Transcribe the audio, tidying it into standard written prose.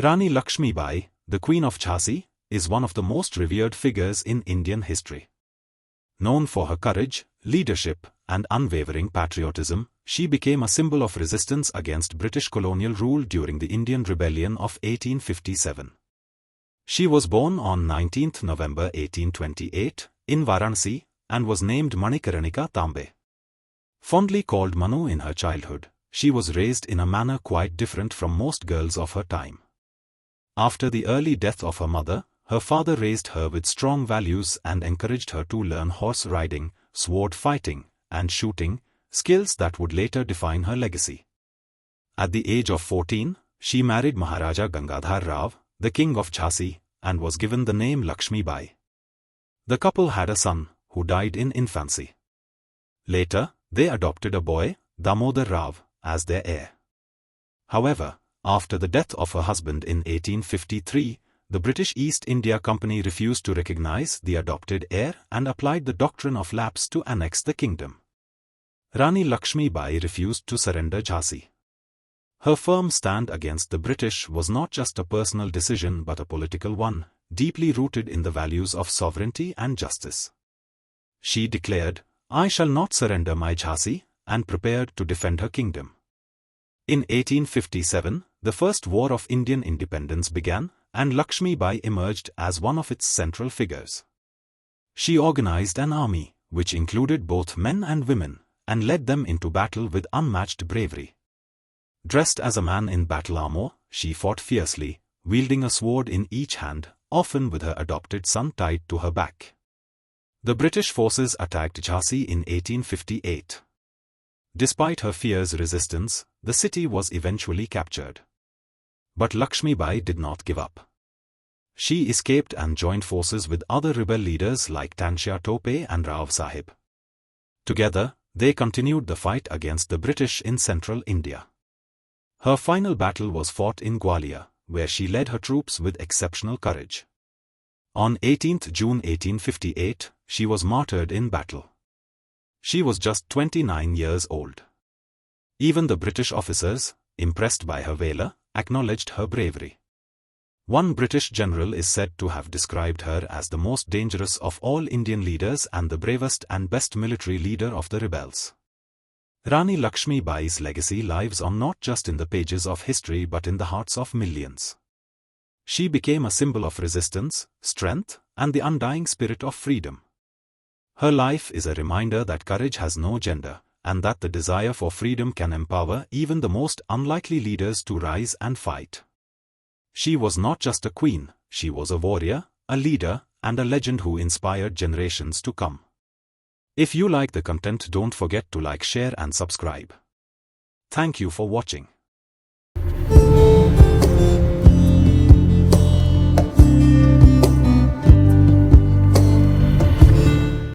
Rani Lakshmi Bai, the Queen of Jhansi, is one of the most revered figures in Indian history. Known for her courage, leadership, and unwavering patriotism, she became a symbol of resistance against British colonial rule during the Indian Rebellion of 1857. She was born on 19 November 1828, in Varanasi, and was named Manikarnika Tambe. Fondly called Manu in her childhood, she was raised in a manner quite different from most girls of her time. After the early death of her mother, her father raised her with strong values and encouraged her to learn horse riding, sword fighting, and shooting, skills that would later define her legacy. At the age of 14, she married Maharaja Gangadhar Rao, the King of Jhansi, and was given the name Laxmi Bai. The couple had a son, who died in infancy. Later, they adopted a boy, Damodar Rao, as their heir. However, after the death of her husband in 1853, the British East India Company refused to recognize the adopted heir and applied the Doctrine of Lapse to annex the kingdom. Rani Lakshmi Bai refused to surrender Jhansi. Her firm stand against the British was not just a personal decision but a political one, deeply rooted in the values of sovereignty and justice. She declared, "I shall not surrender my Jhansi," and prepared to defend her kingdom. In 1857, the First War of Indian Independence began, and Lakshmi Bai emerged as one of its central figures. She organized an army, which included both men and women, and led them into battle with unmatched bravery. Dressed as a man in battle armor, she fought fiercely, wielding a sword in each hand, often with her adopted son tied to her back. The British forces attacked Jhansi in 1858. Despite her fierce resistance, the city was eventually captured. But Lakshmi Bai did not give up. She escaped and joined forces with other rebel leaders like Tansya Tope and Rao Sahib. Together, they continued the fight against the British in central India. Her final battle was fought in Gwalior, where she led her troops with exceptional courage. On 18 June 1858, she was martyred in battle. She was just 29 years old. Even the British officers, impressed by her valor, acknowledged her bravery. One British general is said to have described her as the most dangerous of all Indian leaders and the bravest and best military leader of the rebels. Rani Lakshmi Bai's legacy lives on not just in the pages of history but in the hearts of millions. She became a symbol of resistance, strength, and the undying spirit of freedom. Her life is a reminder that courage has no gender, and that the desire for freedom can empower even the most unlikely leaders to rise and fight. She was not just a queen, she was a warrior, a leader, and a legend who inspired generations to come. If you like the content, don't forget to like, share and subscribe. Thank you for watching.